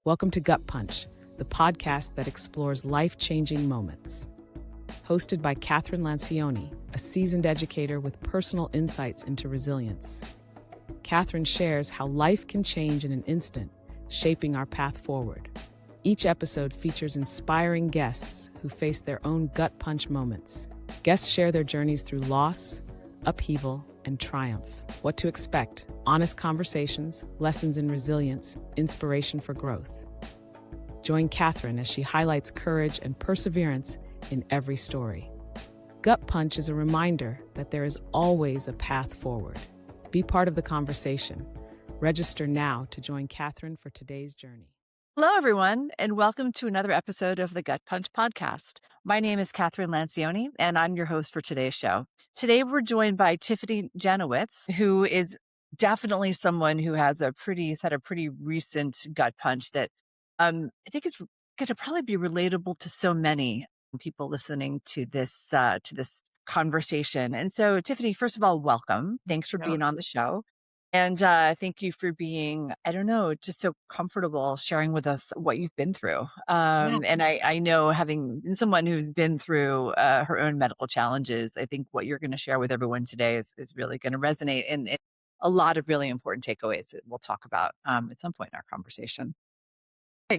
Welcome to Gut Punch, the podcast that explores life-changing moments. Hosted by Kathryn Lancioni, a seasoned educator with personal insights into resilience. Kathryn shares how life can change in an instant, shaping our path forward. Each episode features inspiring guests who face their own gut punch moments. Guests share their journeys through loss, upheaval, and triumph. What to expect: honest conversations, lessons in resilience, inspiration for growth. Join Kathryn as she highlights courage and perseverance in every story. Gut Punch is a reminder that there is always a path forward. Be part of the conversation. Register now to join Kathryn for today's journey. Hello, everyone, and welcome to another episode of the Gut Punch podcast. My name is Kathryn Lancioni, and I'm your host for today's show. Today, we're joined by Tiffanie Janowitz, who is definitely someone who has had a pretty recent gut punch that I think is going to probably be relatable to so many people listening to this conversation. And so, Tiffanie, first of all, welcome. Thanks for being on the show. And thank you for being, just so comfortable sharing with us what you've been through. And I know, having been someone who's been through her own medical challenges, I think what you're going to share with everyone today is really going to resonate and a lot of really important takeaways that we'll talk about at some point in our conversation.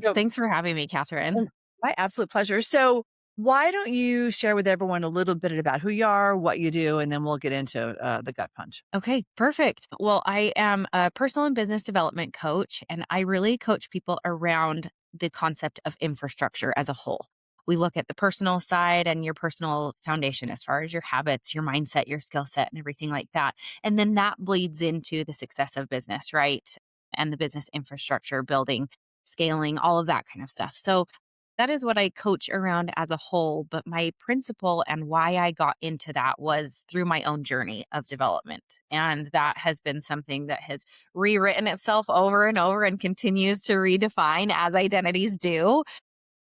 So, Thanks for having me, Kathryn. my absolute pleasure. So why don't you share with everyone a little bit about who you are, what you do, and then we'll get into the gut punch. Okay, perfect. Well, I am a personal and business development coach, and I really coach people around the concept of infrastructure as a whole. We look at the personal side and your personal foundation as far as your habits, your mindset, your skill set, and everything like that. And then that bleeds into the success of business, right? And the business infrastructure, building, scaling, all of that kind of stuff. So that is what I coach around as a whole. But my principle and why I got into that was through my own journey of development. And that has been something that has rewritten itself over and over and continues to redefine as identities do.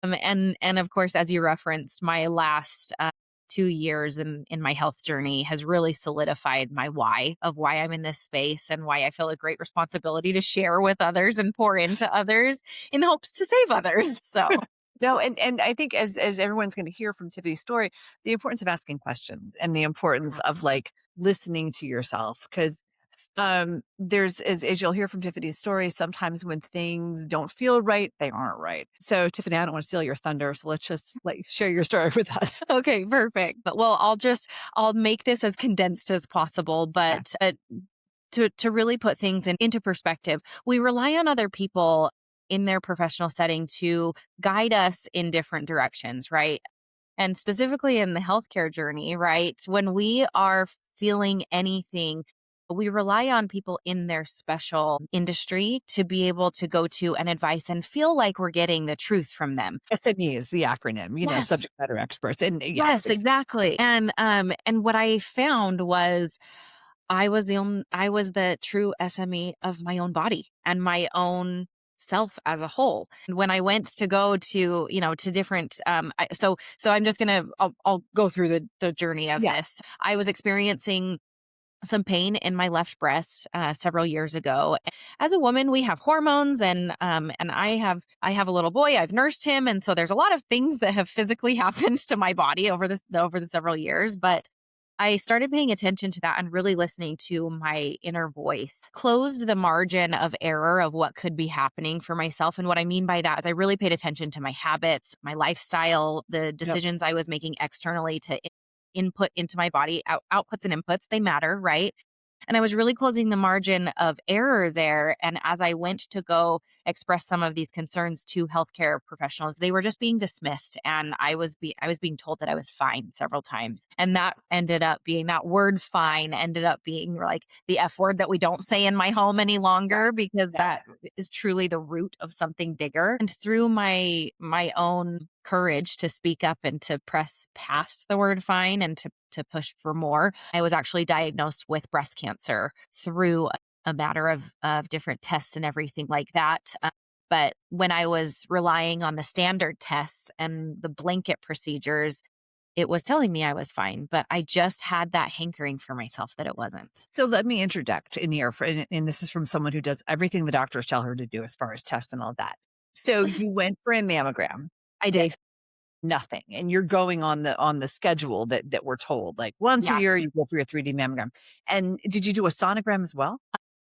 And of course, as you referenced, my last 2 years in my health journey has really solidified my why of why I'm in this space and why I feel a great responsibility to share with others and pour into others in hopes to save others. So No, and I think as everyone's going to hear from Tiffany's story, the importance of asking questions and the importance of listening to yourself, because there's as you'll hear from Tiffany's story, sometimes when things don't feel right, they aren't right. So Tiffany, I don't want to steal your thunder, so let's just share your story with us. okay, perfect. But well, I'll make this as condensed as possible, but to really put things into perspective, we rely on other people in their professional setting to guide us in different directions, right? And specifically in the healthcare journey, right? When we are feeling anything, we rely on people in their special industry to be able to go to and advice and feel like we're getting the truth from them. SME is the acronym, Yes. subject matter experts. And Yes, exactly. And what I found was I was the true SME of my own body and my own self as a whole. And when I went to go to, to different, so I'm just I'll go through the journey of this. I was experiencing some pain in my left breast several years ago. As a woman, we have hormones, and I have a little boy. I've nursed him, and so there's a lot of things that have physically happened to my body over the several years. But I started paying attention to that and really listening to my inner voice, closed the margin of error of what could be happening for myself. And what I mean by that is I really paid attention to my habits, my lifestyle, the decisions I was making externally to input into my body. Outputs and inputs, they matter, right? And I was really closing the margin of error there. And as I went to go express some of these concerns to healthcare professionals, they were just being dismissed. And I was being told that I was fine several times. And that word fine ended up being like the F word that we don't say in my home any longer, because that is truly the root of something bigger. And through my own courage to speak up and to press past the word fine and to push for more, I was actually diagnosed with breast cancer through a matter of different tests and everything like that. But when I was relying on the standard tests and the blanket procedures, it was telling me I was fine, but I just had that hankering for myself that it wasn't. So let me interject in here, and this is from someone who does everything the doctors tell her to do as far as tests and all that. So you went for a mammogram. I did. Nothing. And you're going on the schedule that we're told, like once a Yeah. year you go for your 3D mammogram. And did you do a sonogram as well?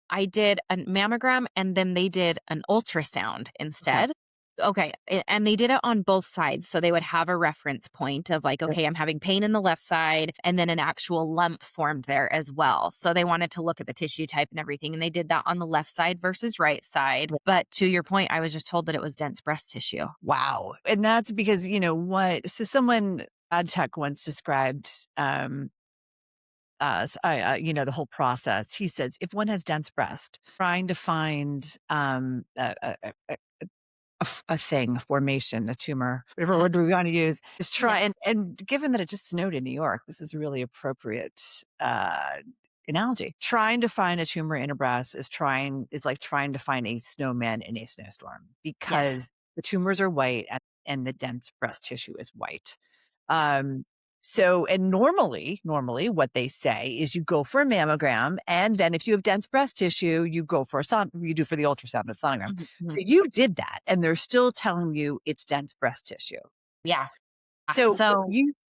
I did a mammogram and then they did an ultrasound instead. Okay. And they did it on both sides. So they would have a reference point of like, okay, I'm having pain in the left side, and then an actual lump formed there as well. So they wanted to look at the tissue type and everything. And they did that on the left side versus right side. But to your point, I was just told that it was dense breast tissue. Wow. And that's because, so someone, ad tech once described, the whole process. He says, if one has dense breast, trying to find a thing, a formation, a tumor, whatever word we want to use, is try. And given that it just snowed in New York, this is really appropriate analogy. Trying to find a tumor in a breast is like trying to find a snowman in a snowstorm, because the tumors are white and the dense breast tissue is white. So, and normally what they say is you go for a mammogram, and then if you have dense breast tissue, you go for you do for the ultrasound and sonogram. So you did that, and they're still telling you it's dense breast tissue. Yeah. So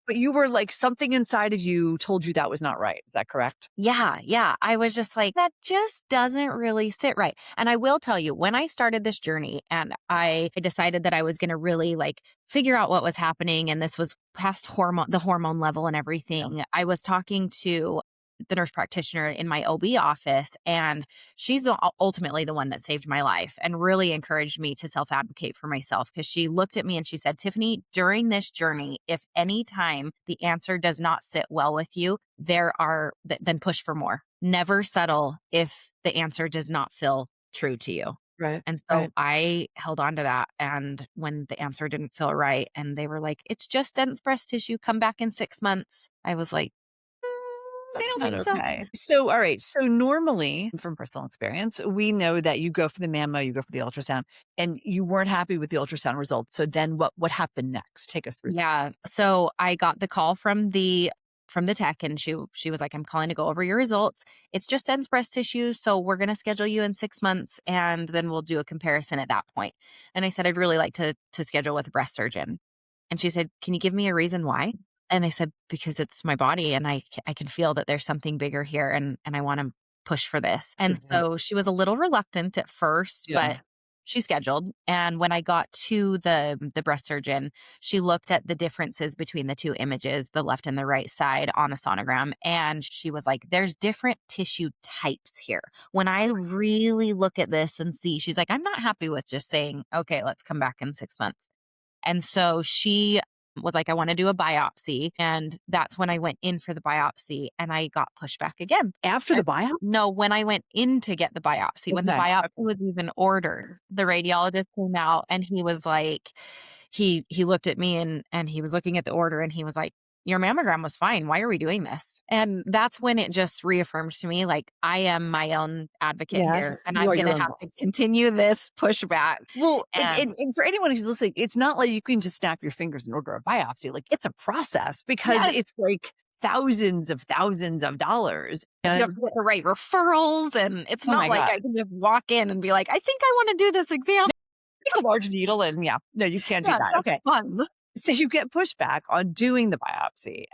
you were like, something inside of you told you that was not right. Is that correct? Yeah. I was just like, that just doesn't really sit right. And I will tell you, when I started this journey and I decided that I was going to really like figure out what was happening, and this was past the hormone level and everything, I was talking to the nurse practitioner in my OB office, and she's ultimately the one that saved my life and really encouraged me to self-advocate for myself, because she looked at me and she said, Tiffanie, during this journey, if any time the answer does not sit well with you, then push for more. Never settle if the answer does not feel true to you. Right. And so I held on to that. And when the answer didn't feel right and they were like, it's just dense breast tissue, come back in 6 months, I was like, I don't think so. So, all right. So normally, from personal experience, we know that you go for the mammo, you go for the ultrasound, and you weren't happy with the ultrasound results. So then what happened next? Take us through. Yeah. So I got the call from the tech, and she was like, I'm calling to go over your results. It's just dense breast tissue. So we're going to schedule you in 6 months, and then we'll do a comparison at that point. And I said, I'd really like to schedule with a breast surgeon. And she said, can you give me a reason why? And I said, because it's my body and I can feel that there's something bigger here, and I want to push for this. And so she was a little reluctant at first, but she scheduled. And when I got to the breast surgeon, she looked at the differences between the two images, the left and the right side, on a sonogram. And she was like, there's different tissue types here. When I really look at this and see, she's like, I'm not happy with just saying, okay, let's come back in 6 months. And so she was like, I want to do a biopsy. And that's when I went in for the biopsy, and I got pushed back again. After the biopsy? No, when I went in to get the biopsy, when the biopsy was even ordered, the radiologist came out and he was like, he looked at me and he was looking at the order and he was like, your mammogram was fine. Why are we doing this? And that's when it just reaffirms to me, like, I am my own advocate here, and I'm going to have to continue this pushback. Well, and for anyone who's listening, it's not like you can just snap your fingers and order a biopsy. Like, it's a process, because it's like thousands of dollars. You have to get the right referrals, and it's not like I can just walk in and be like, I think I want to do this exam. Take a large needle and no, you can't do that. Okay. Fun. So you get pushback on doing the biopsy,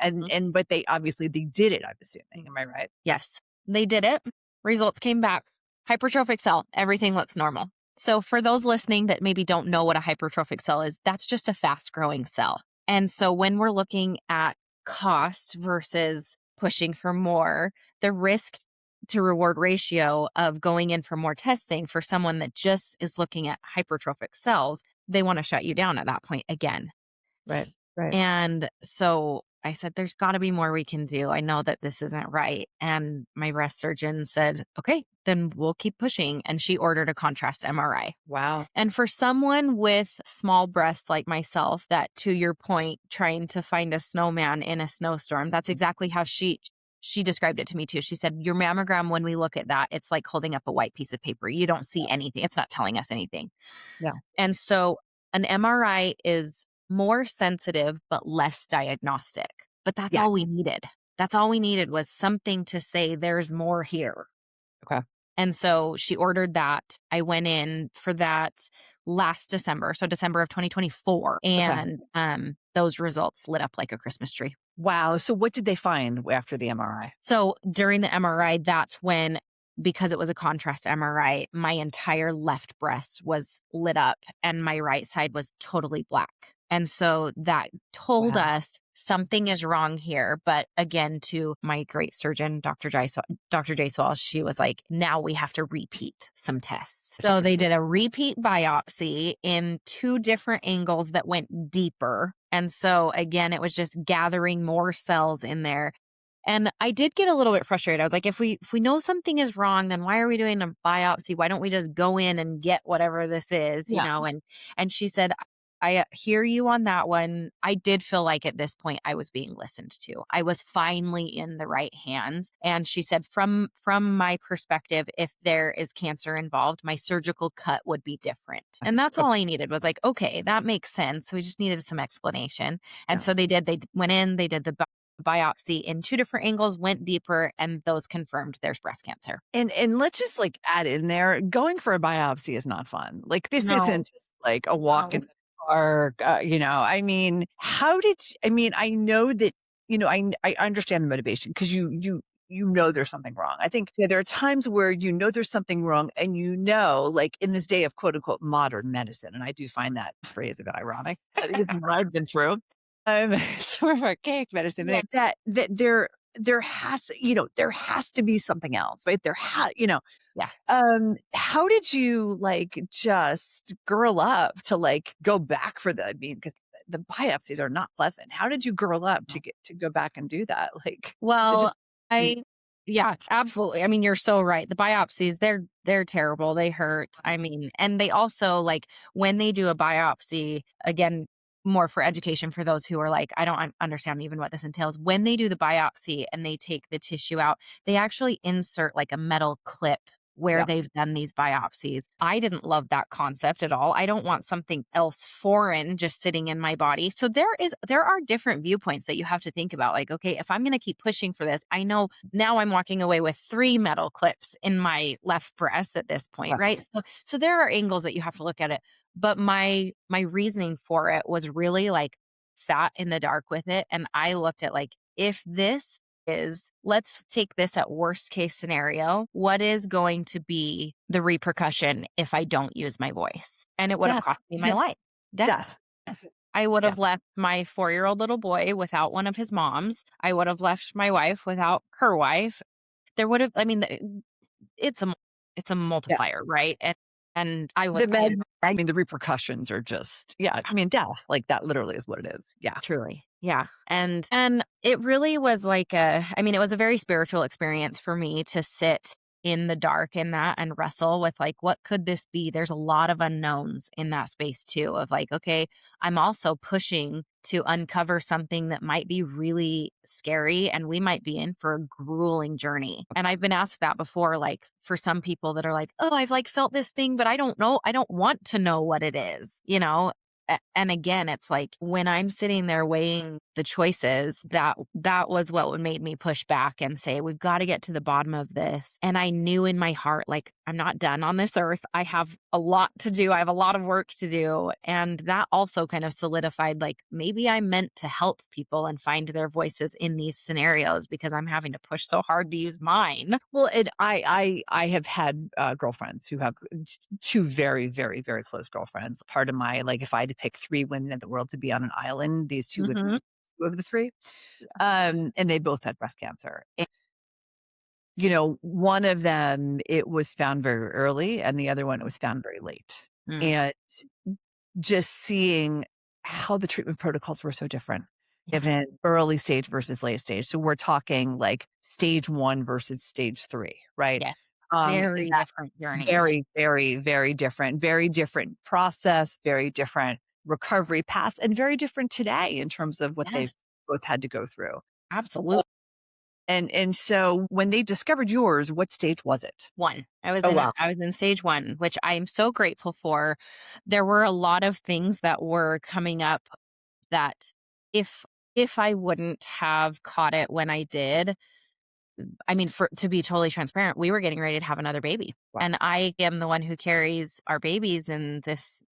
but they did it, I'm assuming. Am I right? Yes, they did it. Results came back. Hypertrophic cell, everything looks normal. So for those listening that maybe don't know what a hypertrophic cell is, that's just a fast growing cell. And so when we're looking at cost versus pushing for more, the risk to reward ratio of going in for more testing for someone that just is looking at hypertrophic cells, they want to shut you down at that point again. Right. And so I said, there's got to be more we can do. I know that this isn't right. And my breast surgeon said, okay, then we'll keep pushing. And she ordered a contrast MRI. Wow. And for someone with small breasts like myself, that, to your point, trying to find a snowman in a snowstorm, that's exactly how she described it to me too. She said, your mammogram, when we look at that, it's like holding up a white piece of paper. You don't see anything. It's not telling us anything. Yeah. And so an MRI is more sensitive, but less diagnostic. But that's all we needed. That's all we needed, was something to say there's more here. Okay. And so she ordered that. I went in for that last December, so December of 2024. Okay. And those results lit up like a Christmas tree. Wow. So what did they find after the MRI? So during the MRI, that's when, because it was a contrast MRI, my entire left breast was lit up and my right side was totally black. And so that told Wow. us something is wrong here. But again, to my great surgeon, Dr. Jaiswal, she was like, now we have to repeat some tests. So they did a repeat biopsy in 2 different angles that went deeper. And so again, it was just gathering more cells in there. And I did get a little bit frustrated. I was like, if we know something is wrong, then why are we doing a biopsy? Why don't we just go in and get whatever this is, you Yeah. know? And she said, I hear you on that one. I did feel like at this point I was being listened to. I was finally in the right hands. And she said, from my perspective, if there is cancer involved, my surgical cut would be different. And that's all I needed was like, okay, that makes sense. We just needed some explanation. And Yeah. so they went in, they did the biopsy in 2 different angles, went deeper, and those confirmed there's breast cancer. And let's just like add in there, going for a biopsy is not fun. Like this No. isn't just like a walk in the park. I mean, I know that, I understand the motivation because you know there's something wrong. I think there are times where there's something wrong and like in this day of quote unquote modern medicine, and I do find that phrase a bit ironic. This is what I've been through. It's more of archaic medicine. Yeah. That there has to be something else, right? Yeah. How did you like just girl up to like go back for because the biopsies are not pleasant. How did you girl up to go back and do that? Like, Well, yeah, absolutely. I mean, you're so right. The biopsies, they're terrible. They hurt. I mean, and they also like when they do a biopsy, again, more for education for those who are like, I don't understand even what this entails. When they do the biopsy and they take the tissue out, they actually insert like a metal clip where Yeah. they've done these biopsies. I didn't love that concept at all. I don't want something else foreign just sitting in my body. So there are different viewpoints that you have to think about. Like, okay, if I'm going to keep pushing for this, I know now I'm walking away with 3 metal clips in my left breast at this point, right? So there are angles that you have to look at it. But my reasoning for it was really like sat in the dark with it. And I looked at like, if this is, let's take this at worst case scenario, what is going to be the repercussion if I don't use my voice? And it would have cost me my life. Death. I would have left my 4-year-old little boy without one of his moms. I would have left my wife without her wife. There would have, I mean, it's a multiplier, right? And I was, the repercussions are just, death. Like that literally is what it is. Yeah. Truly. Yeah. And it really was like it was a very spiritual experience for me to sit in the dark in that and wrestle with like, what could this be? There's a lot of unknowns in that space too, of like, okay, I'm also pushing to uncover something that might be really scary and we might be in for a grueling journey. And I've been asked that before, like for some people that are like, oh, I've like felt this thing, but I don't know. I don't want to know what it is, And again, it's like when I'm sitting there weighing the choices, that was what made me push back and say, we've got to get to the bottom of this. And I knew in my heart, like, I'm not done on this earth. I have a lot to do. I have a lot of work to do. And that also kind of solidified, like, maybe I'm meant to help people and find their voices in these scenarios because I'm having to push so hard to use mine. Well, and I have had girlfriends who have 2 very, very, very close girlfriends. Part of my, like, if I had to pick 3 women in the world to be on an island, these 2 would be 2 of the 3. And they both had breast cancer. And, one of them, it was found very early, and the other one, it was found very late. And just seeing how the treatment protocols were so different. Given early stage versus late stage. So we're talking like stage 1 versus stage 3, right? Yeah. Very different journeys. Very, very, very different. Very different process, very different recovery paths, and very different today in terms of what they've both had to go through. Absolutely. And so when they discovered yours, what stage was it? 1. I was in stage 1, which I'm so grateful for. There were a lot of things that were coming up that if I wouldn't have caught it when I did, I mean, to be totally transparent, we were getting ready to have another baby. Wow. And I am the one who carries our babies in this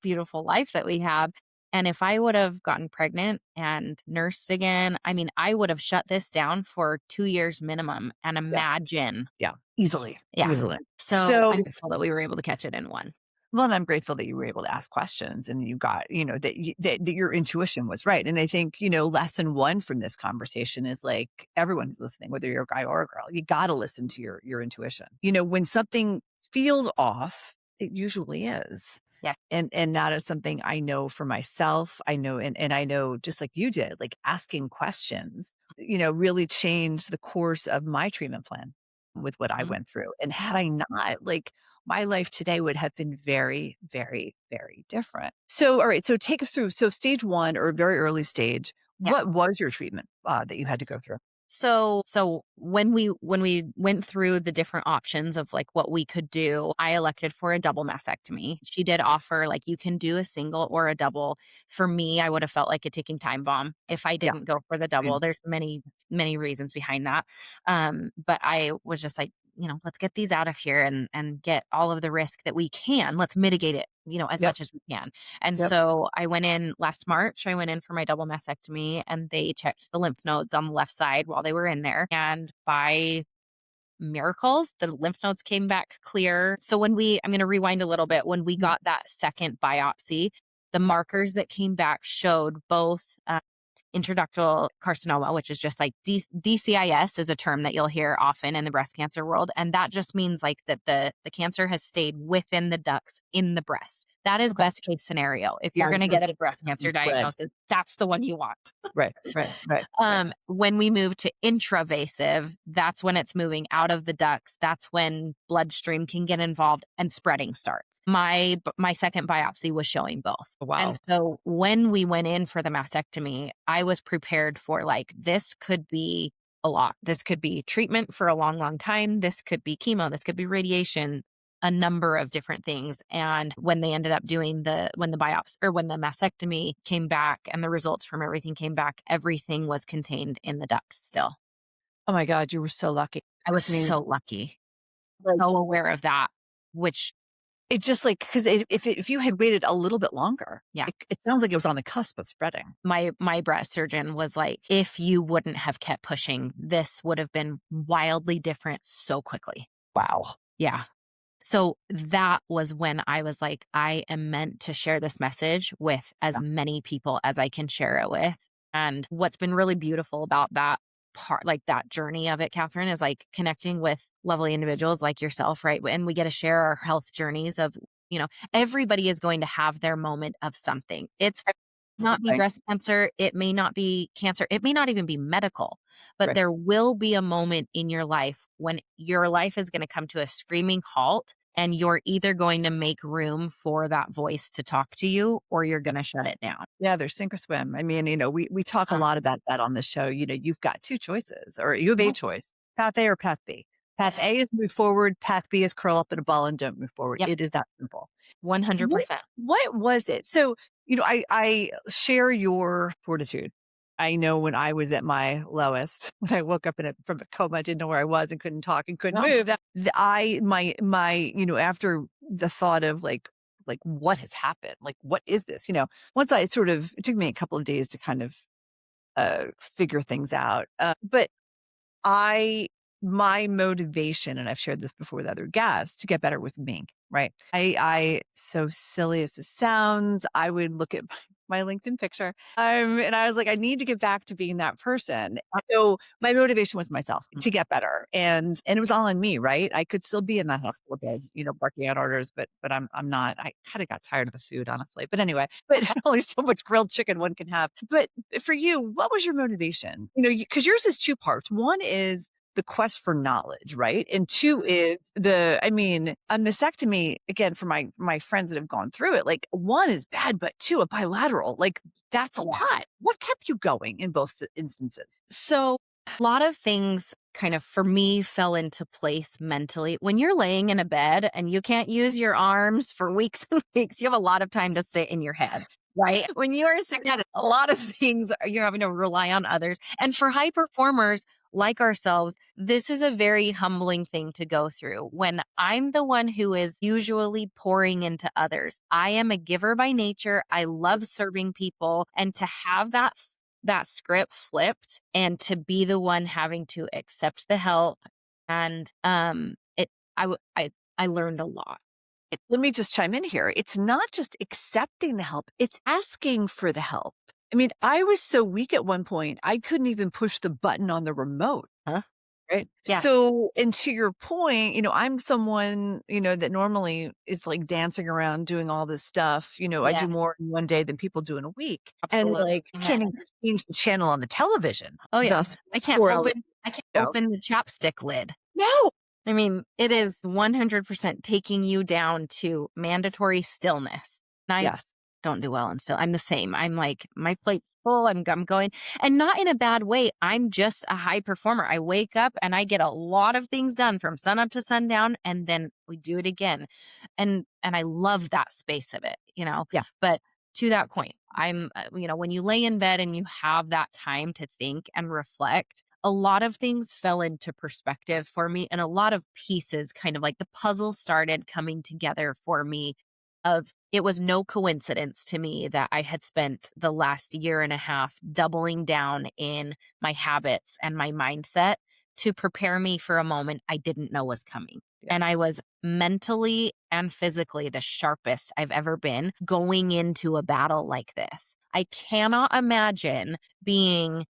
beautiful life that we have. And if I would have gotten pregnant and nursed again, I mean, I would have shut this down for 2 years minimum. And imagine. Yeah. Easily. Yeah. Easily. So I'm grateful that we were able to catch it in one. Well, and I'm grateful that you were able to ask questions and you got, that your intuition was right. And I think, lesson one from this conversation is like everyone who's listening, whether you're a guy or a girl, you got to listen to your intuition. When something feels off, it usually is. Yeah. And that is something I know for myself. I know, and I know just like you did, like asking questions, really changed the course of my treatment plan with what I went through. And had I not, like, my life today would have been very, very, very different. So, all right. So take us through. So stage one or very early stage, Yeah. what was your treatment that you had to go through? So when we went through the different options of like what we could do, I elected for a double mastectomy. She did offer like you can do a single or a double. For me, I would have felt like a ticking time bomb if I didn't go for the double. There's many reasons behind that. But I was just like, let's get these out of here and get all of the risk that we can. Let's mitigate it, as much as we can. And so I went in last March. I went in for my double mastectomy and they checked the lymph nodes on the left side while they were in there. And by miracles, the lymph nodes came back clear. So I'm going to rewind a little bit. When we got that second biopsy, the markers that came back showed both intraductal carcinoma, which is just like DCIS is a term that you'll hear often in the breast cancer world. And that just means like that the cancer has stayed within the ducts in the breast. That is best case scenario. If you're going to get a breast cancer diagnosis, that's the one you want. Right. When we move to intravasive, that's when it's moving out of the ducts. That's when bloodstream can get involved and spreading starts. My second biopsy was showing both. Wow. And so when we went in for the mastectomy, I was prepared for like, this could be a lot. This could be treatment for a long, long time. This could be chemo. This could be radiation, a number of different things. And when they ended up doing when the mastectomy came back and the results from everything came back, everything was contained in the ducts still. Oh my God, you were so lucky. I was so lucky. So aware of that, which it just like, because if you had waited a little bit longer, it sounds like it was on the cusp of spreading. My breast surgeon was like, if you wouldn't have kept pushing, this would have been wildly different so quickly. Wow. Yeah. So that was when I was like, I am meant to share this message with as many people as I can share it with. And what's been really beautiful about that part, like that journey of it, Kathryn, is like connecting with lovely individuals like yourself, right? And we get to share our health journeys of, everybody is going to have their moment of something. It's not be breast cancer. It may not be cancer. It may not even be medical, but there will be a moment in your life when your life is going to come to a screaming halt and you're either going to make room for that voice to talk to you or you're going to shut it down. Yeah, there's sink or swim. I mean, we talk a lot about that on the show. You've got two choices or you have a choice, path A or path B. Path A is move forward. Path B is curl up in a ball and don't move forward. It is that simple. 100%. What was it? So, I share your fortitude. I know when I was at my lowest, when I woke up from a coma, I didn't know where I was and couldn't talk and couldn't move. After the thought of like what has happened? Like, what is this? Once it took me a couple of days to kind of figure things out. But my motivation, and I've shared this before with other guests, to get better was me, right? I so silly as this sounds, I would look at my LinkedIn picture, and I was like, I need to get back to being that person. So my motivation was myself to get better, and it was all on me, right? I could still be in that hospital bed, barking out orders, but I'm not. I kind of got tired of the food, honestly. But anyway, but only so much grilled chicken one can have. But for you, what was your motivation? Because yours is two parts. One is the quest for knowledge, right? And two is a mastectomy, again, for my friends that have gone through it, like one is bad, but two, a bilateral, like that's a lot. What kept you going in both instances? So a lot of things kind of for me fell into place mentally. When you're laying in a bed and you can't use your arms for weeks and weeks, you have a lot of time to sit in your head. Right? When you are sick, a lot of things you're having to rely on others. And for high performers, like ourselves, this is a very humbling thing to go through. When I'm the one who is usually pouring into others, I am a giver by nature. I love serving people, and to have that script flipped and to be the one having to accept the help, and I learned a lot. Let me just chime in here. It's not just accepting the help, it's asking for the help. I mean, I was so weak at one point, I couldn't even push the button on the remote. Huh? Right. Yeah. So, and to your point, I'm someone, that normally is like dancing around doing all this stuff. I do Yes. more in one day than people do in a week. And Absolutely. like, can't even change the channel on the television. Oh yeah. Thus, I can't 4 hours. open the chapstick lid. No. I mean, it is 100% taking you down to mandatory stillness. And I Yes. don't do well in still. I'm the same. I'm like, my plate's full. I'm going, and not in a bad way. I'm just a high performer. I wake up and I get a lot of things done from sun up to sundown, and then we do it again. And I love that space of it, Yes. But to that point, I'm, when you lay in bed and you have that time to think and reflect, a lot of things fell into perspective for me, and a lot of pieces, kind of like the puzzle, started coming together for me. It was no coincidence to me that I had spent the last year and a half doubling down in my habits and my mindset to prepare me for a moment I didn't know was coming. Yeah. And I was mentally and physically the sharpest I've ever been going into a battle like this. I cannot imagine being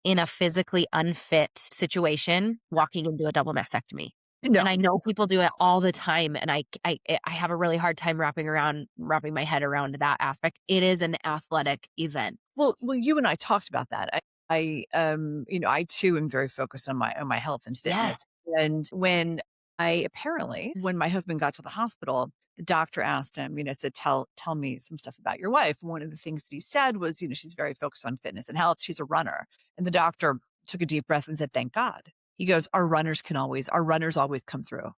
in a physically unfit situation walking into a double mastectomy. No. And I know people do it all the time, and I have a really hard time wrapping my head around that aspect. It is an athletic event. Well, you and I talked about that. I too am very focused on my health and fitness. Yes. And when my husband got to the hospital, the doctor asked him, said, tell me some stuff about your wife. One of the things that he said was, she's very focused on fitness and health. She's a runner. And the doctor took a deep breath and said, thank God. He goes, our runners always come through.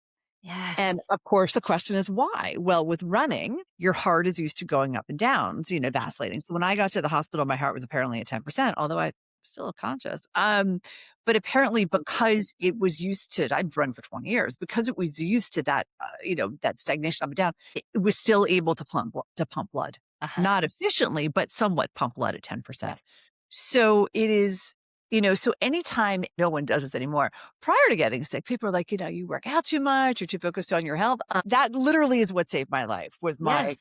Yes. And of course, the question is why? Well, with running, your heart is used to going up and down, vacillating. So when I got to the hospital, my heart was apparently at 10%, although I'm still conscious. But apparently because it was used to, I'd run for 20 years, because it was used to that, that stagnation up and down, it was still able to pump blood. Not efficiently, but somewhat pump blood at 10%. Yes. So it is, so anytime, no one does this anymore, prior to getting sick, people are like, you work out too much, you're too focused on your health. That literally is what saved my life, was my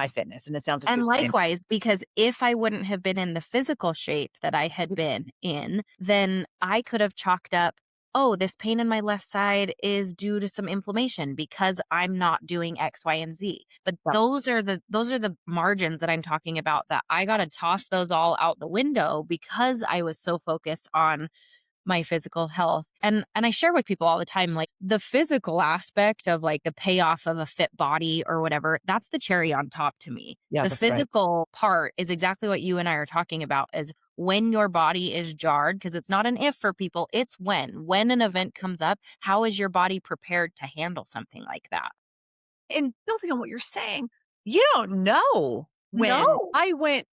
fitness. And it sounds like And it's the same. likewise, because if I wouldn't have been in the physical shape that I had been in, then I could have chalked up, oh, this pain in my left side is due to some inflammation because I'm not doing X, Y, and Z. But Yeah. those are the margins that I'm talking about, that I got to toss those all out the window because I was so focused on my physical health. And I share with people all the time, like, the physical aspect of like the payoff of a fit body or whatever, that's the cherry on top to me. Yeah, The that's right. physical part is exactly what you and I are talking about, is when your body is jarred, because it's not an if for people, it's when an event comes up, how is your body prepared to handle something like that? And building on what you're saying, you don't know when. No. I went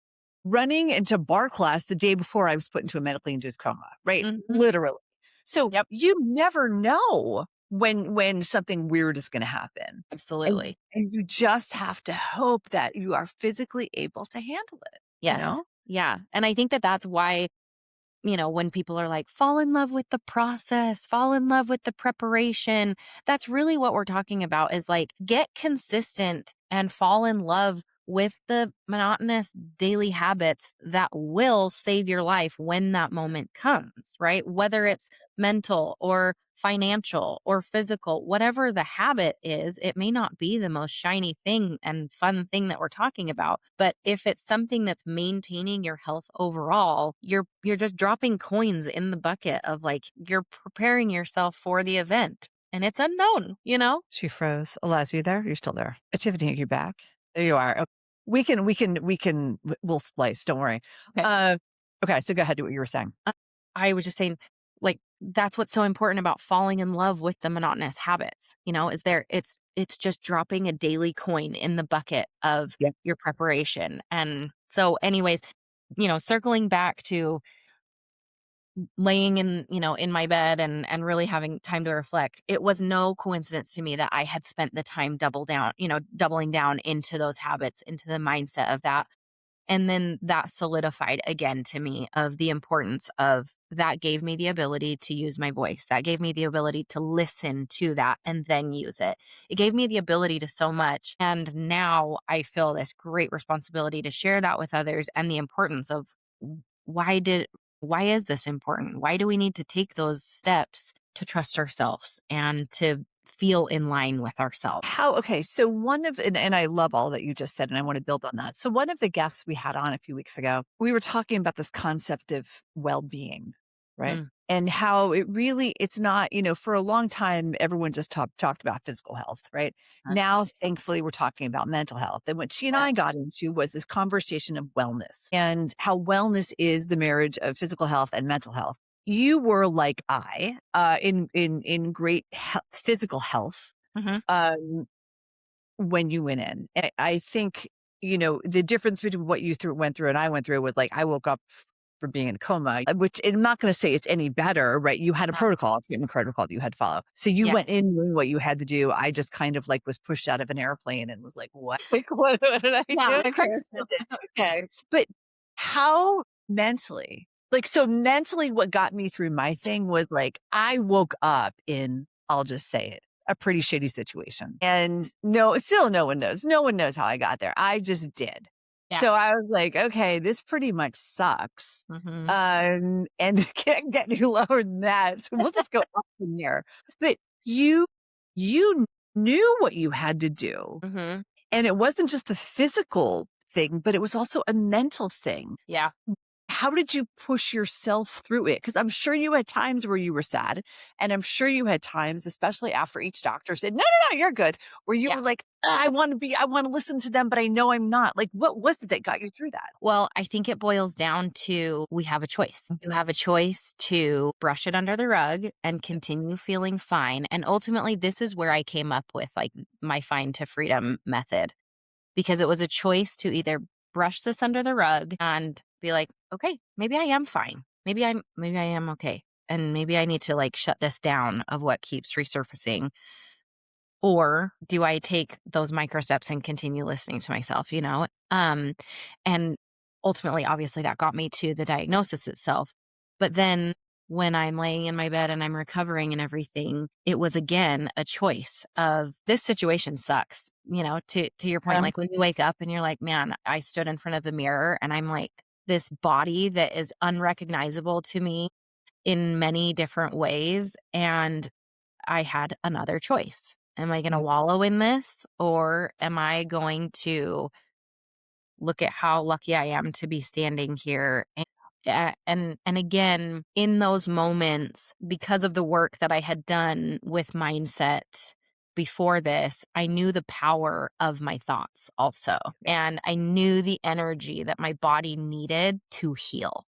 running into bar class the day before I was put into a medically induced coma, right? Mhm. Literally. So Yep. you never know when something weird is going to happen. Absolutely. And you just have to hope that you are physically able to handle it. Yes. Yeah. And I think that that's why, when people are like, fall in love with the process, fall in love with the preparation, that's really what we're talking about, is like, get consistent and fall in love with the monotonous daily habits that will save your life when that moment comes, right? Whether it's mental or financial or physical, whatever the habit is, it may not be the most shiny thing and fun thing that we're talking about, but if it's something that's maintaining your health overall, you're just dropping coins in the bucket of, like, you're preparing yourself for the event, and it's unknown. She froze. Eliza, you there? You're still there. Tiffany, are you back? There you are. Okay. We'll splice. Don't worry. Okay. Okay. So go ahead, do what you were saying. I was just saying, like, that's what's so important about falling in love with the monotonous habits, it's just dropping a daily coin in the bucket of your preparation. And so anyways, circling back to laying in my bed and really having time to reflect, it was no coincidence to me that I had spent the time doubling down into those habits, into the mindset of that. And then that solidified again to me of the importance of that. Gave me the ability to use my voice. That gave me the ability to listen to that and then use it. It gave me the ability to so much. And now I feel this great responsibility to share that with others, and the importance of why did why is this important? Why do we need to take those steps to trust ourselves and to feel in line with ourselves? Okay. So and I love all that you just said, and I want to build on that. So one of the guests we had on a few weeks ago, we were talking about this concept of well-being, right? Mm, And how it's not, for a long time, everyone just talked about physical health, right? uh, Now, thankfully, we're talking about mental health. And what she and yeah. I got into was this conversation of wellness and how wellness is the marriage of physical health and mental health. You were like in great physical health Mhm. um, when you went in. And I think, the difference between what you went through and I went through was like, I woke up from being in a coma, which I'm not going to say it's any better, right? You had a protocol, it's a protocol that you had to follow. So you Yeah. went in doing what you had to do. I just kind of like was pushed out of an airplane and was like, what? Like, what did I Yeah. do here? Okay. But how mentally, so mentally, what got me through my thing was like, I woke up in, I'll just say it, a pretty shitty situation. And still no one knows. No one knows how I got there. I just did. Yeah. So I was like, okay, this pretty much sucks. Mhm. And it can't get any lower than that. So we'll just go up from there. But you knew what you had to do. Mhm. And it wasn't just the physical thing, but it was also a mental thing. Yeah. How did you push yourself through it? Because I'm sure you had times where you were sad. And I'm sure you had times, especially after each doctor said, no, you're good. Where you Yeah. were like, I want to listen to them, but I know I'm not. Like, what was it that got you through that? Well, I think it boils down to we have a choice. You have a choice to brush it under the rug and continue feeling fine. And ultimately, this is where I came up with like my Find to Freedom method, because it was a choice to either brush this under the rug and be like, okay, maybe I am fine. Maybe I am okay. And maybe I need to like shut this down of what keeps resurfacing. Or do I take those micro steps and continue listening to myself? And ultimately, obviously, that got me to the diagnosis itself. But then when I'm laying in my bed and I'm recovering and everything, it was again a choice of this situation sucks. To your point, Um, like when you wake up and you're like, man, I stood in front of the mirror and I'm like this body that is unrecognizable to me in many different ways. And I had another choice. Am I going to yeah. wallow in this, or am I going to look at how lucky I am to be standing here? And again, in those moments, because of the work that I had done with mindset before this, I knew the power of my thoughts also. And I knew the energy that my body needed to heal.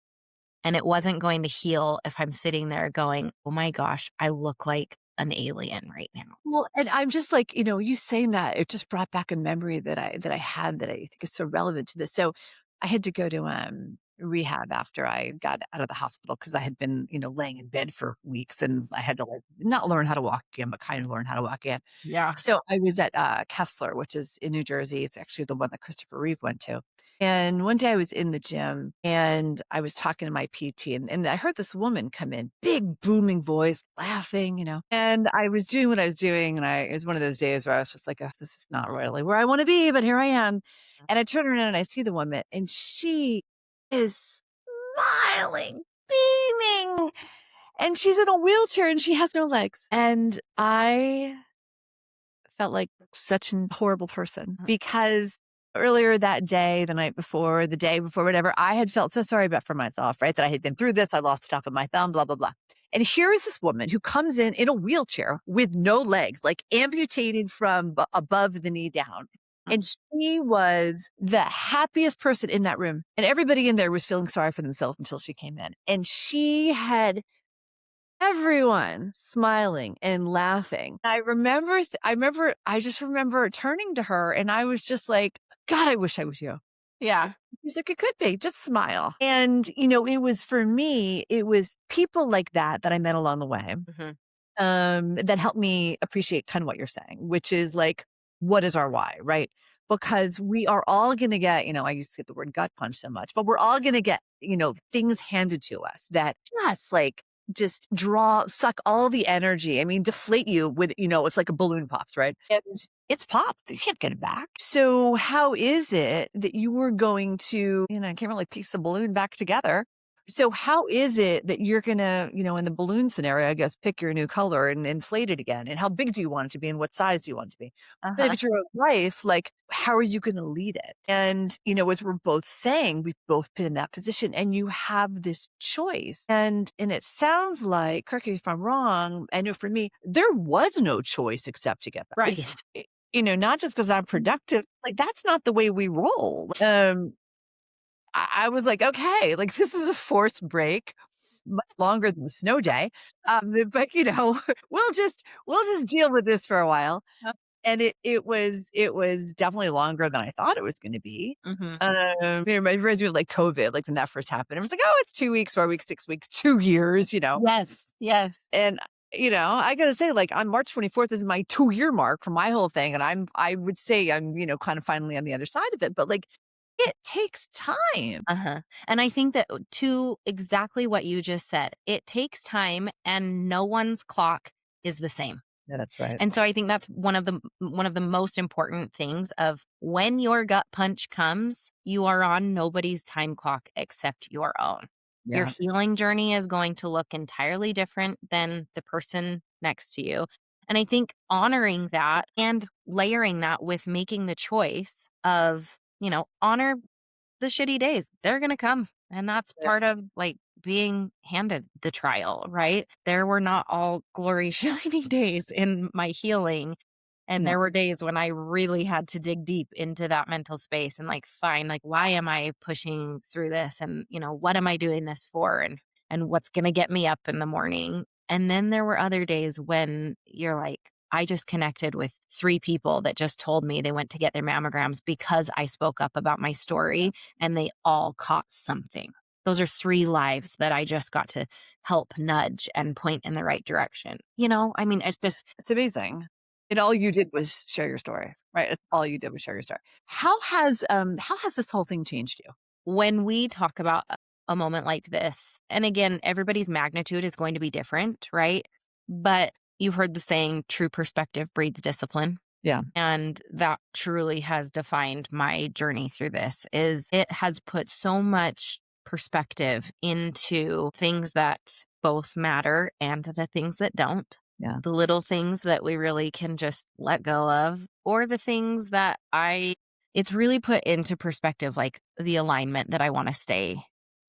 And it wasn't going to heal if I'm sitting there going, oh my gosh, I look like an alien right now. Well, and I'm just like, you saying that, it just brought back a memory that I had that I think is so relevant to this. So I had to go to rehab after I got out of the hospital because I had been, laying in bed for weeks and I had to like not learn how to walk again, but kind of learn how to walk again. Yeah. So I was at Kessler, which is in New Jersey. It's actually the one that Christopher Reeve went to. And one day I was in the gym and I was talking to my PT and I heard this woman come in, big booming voice, laughing, and I was doing what I was doing. And it was one of those days where I was just like, oh, this is not really where I want to be, but here I am. And I turn around and I see the woman and she is smiling, beaming, and she's in a wheelchair and she has no legs. And I felt like such a horrible person because earlier that day, the night before, the day before, whatever, I had felt so sorry for myself, right? That I had been through this. I lost the top of my thumb, blah, blah, blah. And here is this woman who comes in a wheelchair with no legs, like amputated from above the knee down. And she was the happiest person in that room. And everybody in there was feeling sorry for themselves until she came in. And she had everyone smiling and laughing. I just remember turning to her and I was just like, God, I wish I was you. Yeah. He's like, it could be, just smile. And, it was for me, it was people like that I met along the way, Hmm. that helped me appreciate kind of what you're saying, which is like, what is our why, right? Because we are all going to get, I used to get the word gut punch so much, but we're all going to get, things handed to us that just suck all the energy. I mean, deflate you with, it's like a balloon pops, right? And it's popped. You can't get it back. So how is it that you were going to, I can't really piece the balloon back together. So how is it that you're going to, in the balloon scenario, I guess, pick your new color and inflate it again? And how big do you want it to be? And what size do you want it to be? Then if Uh-huh. it's your own life, like, how are you going to lead it? And, as we're both saying, we've both been in that position and you have this choice. And it sounds like, correct me if I'm wrong, I know for me, there was no choice except to get back. Right. Not just because I'm productive, like that's not the way we roll. I was like, okay, like this is a forced break, much longer than a snow day. But we'll just deal with this for a while. And it was definitely longer than I thought it was going to be. Hmm. It reminds me of like COVID, like when that first happened. It was like, oh, it's 2 weeks, 4 weeks, 6 weeks, 2 years. Yes. Yes. And I gotta say, like on March 24th is my 2-year mark for my whole thing, and I would say I'm kind of finally on the other side of it, but like it takes time. Uh-huh. And I think that to exactly what you just said, it takes time and no one's clock is the same. Yeah, that's right. And so I think that's one of the most important things of when your gut punch comes, you are on nobody's time clock except your own. Your Yeah, healing journey is going to look entirely different than the person next to you. And I think honoring that and layering that with making the choice of, honor the shitty days. They're going to come. And that's yeah, part of like being handed the trial, right? There were not all glory, shiny days in my healing. And no, there were days when I really had to dig deep into that mental space and like find like why am I pushing through this and what am I doing this for and what's going to get me up in the morning. And then there were other days when you're like I just connected with 3 people that just told me they went to get their mammograms because I spoke up about my story and they all caught something. Those are 3 lives that I just got to help nudge and point in the right direction. I mean, it's just it's amazing. And all you did was share your story, right? All you did was share your story. How has this whole thing changed you? when we talk about a moment like this, and again, everybody's magnitude is going to be different, right? But you've heard the saying, true perspective breeds discipline. Yeah, And that truly has defined my journey through this is it has put so much perspective into things that both matter and the things that don't. yeah, The little things that we really can just let go of, or the things that it's really put into perspective, like the alignment that I want to stay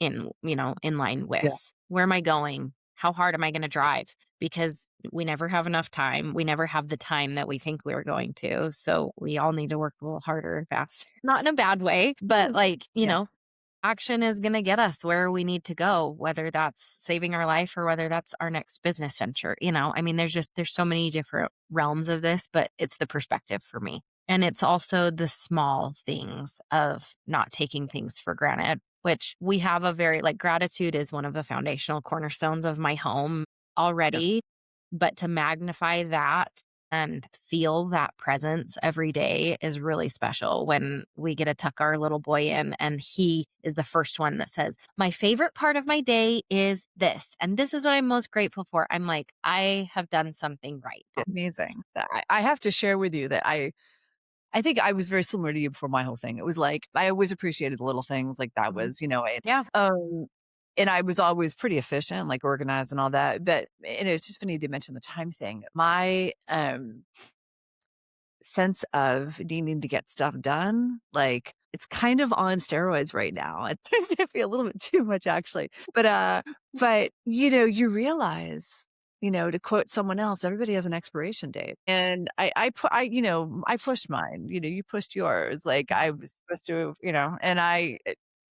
in line yeah, with. Where am I going? How hard am I going to drive? Because we never have enough time. We never have the time that we think we're going to. So we all need to work a little harder and faster. Not in a bad way, but like, yeah, action is going to get us where we need to go, whether that's saving our life or whether that's our next business venture. I mean, there's so many different realms of this, but it's the perspective for me. And it's also the small things of not taking things for granted, which we have a very like gratitude is one of the foundational cornerstones of my home yeah. already. But to magnify that and feel that presence every day is really special when we get to tuck our little boy in and he is the first one that says, my favorite part of my day is this. And this is what I'm most grateful for. I'm like, I have done something right. Amazing. I have to share with you that I think I was very similar to you before my whole thing. It was like I always appreciated the little things like that Mhm. was, Yeah. and I was always pretty efficient, like organized and all that. But and it's just funny to mention the time thing. My sense of needing to get stuff done, like it's kind of on steroids right now. I feel a little bit too much actually. But you realize, to quote someone else, everybody has an expiration date. And I pushed mine, you pushed yours. Like I was supposed to, and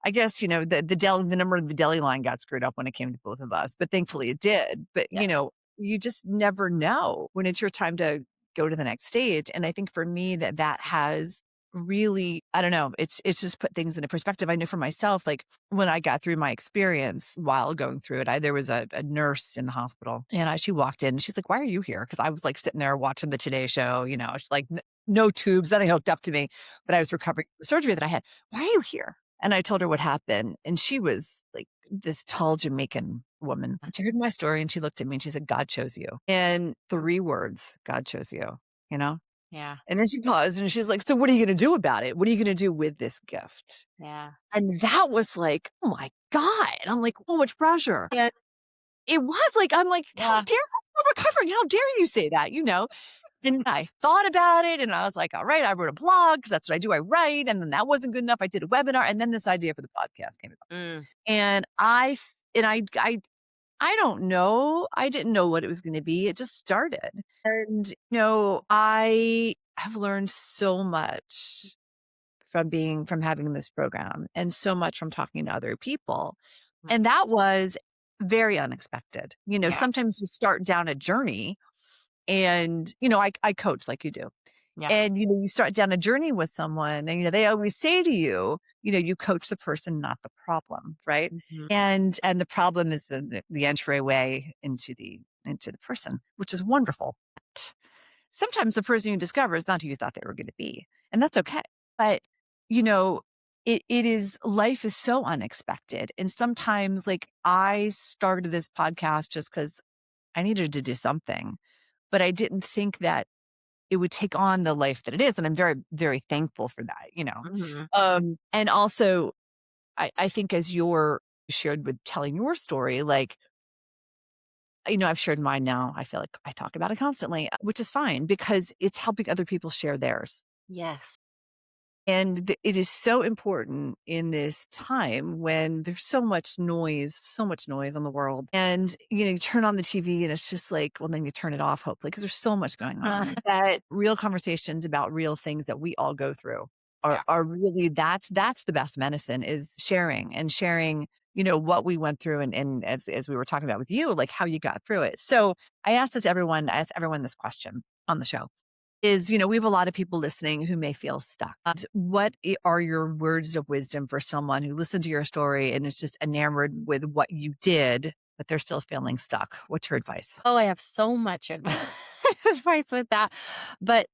I guess, the number of the deli line got screwed up when it came to both of us, but thankfully it did. But, Yeah. you just never know when it's your time to go to the next stage. And I think for me that has really, I don't know, it's just put things into perspective. I know for myself, like when I got through my experience while going through it, there was a nurse in the hospital, and she walked in and she's like, "Why are you here?" Because I was like sitting there watching the Today Show, she's like, No tubes, nothing hooked up to me, but I was recovering from the surgery that I had. "Why are you here?" And I told her what happened, and she was like this tall Jamaican woman. She heard my story and she looked at me and she said, "God chose you." And 3 words, "God chose you," you know? Yeah. And then she paused and she's like, "So what are you going to do about it? What are you going to do with this gift?" Yeah. And that was like, oh my God. I'm like, so much pressure. And it was like, I'm like, how Yeah. dare I'm recovering? How dare you say that? And I thought about it and I was like, all right, I wrote a blog because that's what I do. I write. And then that wasn't good enough. I did a webinar. And then this idea for the podcast came about. Mm. And I don't know. I didn't know what it was going to be. It just started. And, I have learned so much from having this program and so much from talking to other people. And that was very unexpected. Yeah. Sometimes you start down a journey and, I coach like you do. Yeah. And, you start down a journey with someone and, they always say to you, you coach the person, not the problem. Right. Mhm. And the problem is the entryway into the person, which is wonderful. But sometimes the person you discover is not who you thought they were going to be. And that's okay. But, life is so unexpected. And sometimes like I started this podcast just because I needed to do something, but I didn't think that it would take on the life that it is. And I'm very, very thankful for that, Mhm. And also I think as you're shared with telling your story, like, I've shared mine now. I feel like I talk about it constantly, which is fine because it's helping other people share theirs. Yes. And it is so important in this time when there's so much noise in the world. And, you turn on the TV and it's just like, well, then you turn it off, hopefully, because there's so much going on. That real conversations about real things that we all go through Yeah. are really, that's the best medicine, is sharing and sharing, what we went through. And as we were talking about with you, like how you got through it. So I ask everyone this question on the show is, we have a lot of people listening who may feel stuck. What are your words of wisdom for someone who listened to your story and is just enamored with what you did, but they're still feeling stuck? What's your advice? Oh, I have so much advice with that. But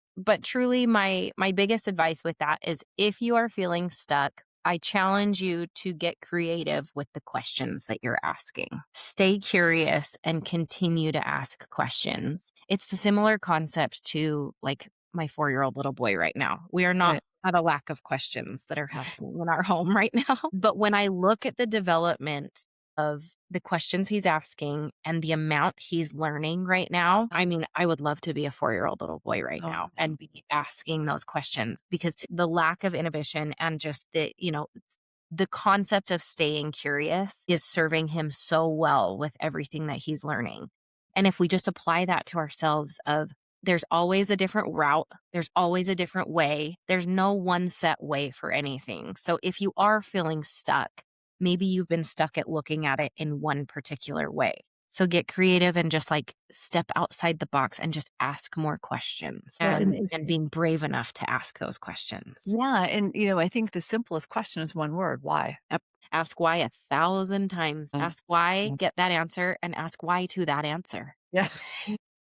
truly my biggest advice with that is if you are feeling stuck, I challenge you to get creative with the questions that you're asking. Stay curious and continue to ask questions. It's the similar concept to like my 4-year-old little boy right now. We are not Right. at a lack of questions that are happening in our home right now. But when I look at the development of the questions he's asking and the amount he's learning right now, I mean, I would love to be a 4-year-old little boy right now and be asking those questions, because the lack of inhibition and just the concept of staying curious is serving him so well with everything that he's learning. And if we just apply that to ourselves of there's always a different route, there's always a different way, there's no one set way for anything. So if you are feeling stuck, maybe you've been stuck at looking at it in one particular way. So get creative and just like step outside the box and just ask more questions, Well, and being brave enough to ask those questions. yeah. And, I think the simplest question is one word: why? Yep. Ask why 1,000 times. Ask why, get that answer, and ask why to that answer. Yeah.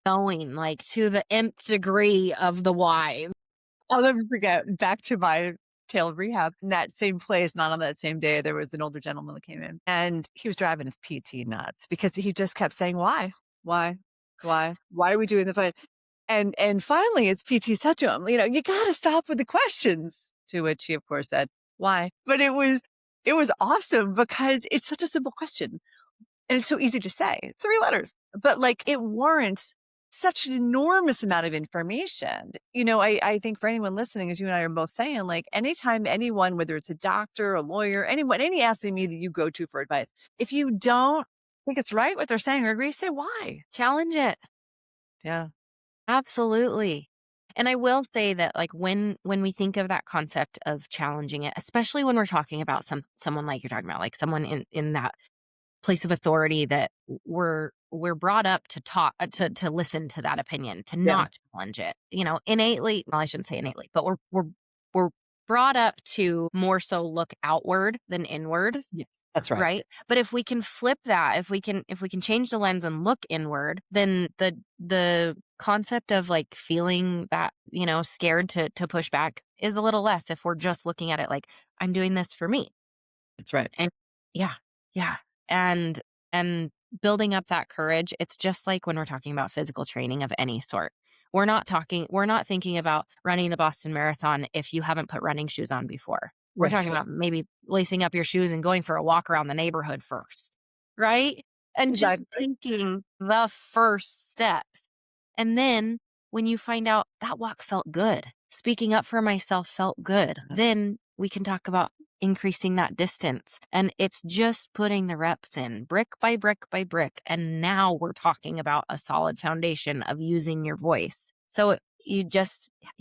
Going like to the nth degree of the whys. I'll never forget, back to my tale of rehab, in that same place, not on that same day, there was an older gentleman that came in and he was driving his PT nuts because he just kept saying, why, why are we doing the fight? And finally his PT said to him, you got to stop with the questions, to which he of course said, why? But it was awesome because it's such a simple question and it's so easy to say, 3 letters, but like it warrants such an enormous amount of information. I think for anyone listening, as you and I are both saying, like anytime anyone, whether it's a doctor, a lawyer, anyone, any SME that you go to for advice, if you don't think it's right what they're saying or agree, say why. Challenge it. Yeah. Absolutely. And I will say that like when we think of that concept of challenging it, especially when we're talking about someone like you're talking about, like someone in that place of authority that we're brought up to talk to listen to that opinion, to not challenge it, innately. Well, I shouldn't say innately, but we're we're brought up to more so look outward than inward. Yes, that's right. Right. But if we can flip that, if we can change the lens and look inward, then the concept of like feeling that, scared to push back is a little less if we're just looking at it like, I'm doing this for me. That's right. And yeah. And building up that courage, it's just like when we're talking about physical training of any sort. We're not thinking about running the Boston Marathon if you haven't put running shoes on before. We're Right. talking about maybe lacing up your shoes and going for a walk around the neighborhood first, right? And just taking the first steps. And then when you find out that walk felt good, speaking up for myself felt good, then we can talk about increasing that distance. And it's just putting the reps in brick by brick by brick. And now we're talking about a solid foundation of using your voice. So you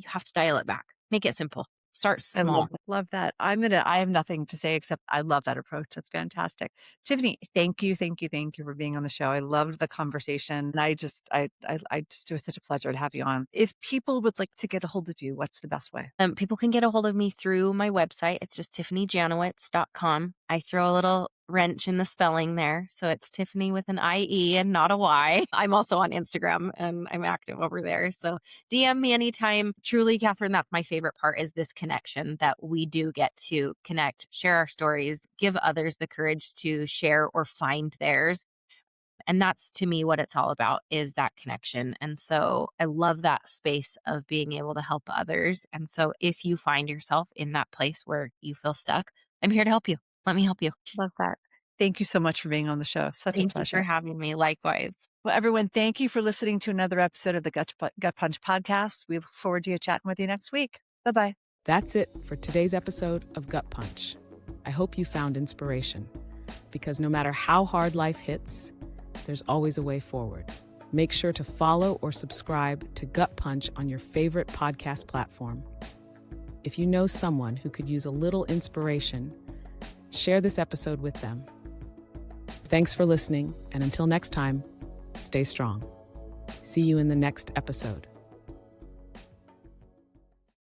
have to dial it back. Make it simple. Start small. I love that. I have nothing to say except I love that approach. That's fantastic. Tiffanie, thank you for being on the show. I loved the conversation. And I just it was such a pleasure to have you on. If people would like to get a hold of you, what's the best way? People can get a hold of me through my website. It's just TiffaniJanowitz.com. I throw a little wrench in the spelling there. So it's Tiffany with an IE and not a Y. I'm also on Instagram and I'm active over there. So DM me anytime. Truly, Kathryn, that's my favorite part, is this connection that we do get to connect, share our stories, give others the courage to share or find theirs. And that's, to me, what it's all about, is that connection. And so I love that space of being able to help others. And so if you find yourself in that place where you feel stuck, I'm here to help you. Let me help you. Love that. Thank you so much for being on the show. Such a pleasure. Thank you for having me. Likewise. Well, everyone, thank you for listening to another episode of the Gut Punch podcast. We look forward to chatting with you next week. Bye-bye. That's it for today's episode of Gut Punch. I hope you found inspiration, because no matter how hard life hits, there's always a way forward. Make sure to follow or subscribe to Gut Punch on your favorite podcast platform. If you know someone who could use a little inspiration, share this episode with them. Thanks for listening, and until next time, stay strong. See you in the next episode.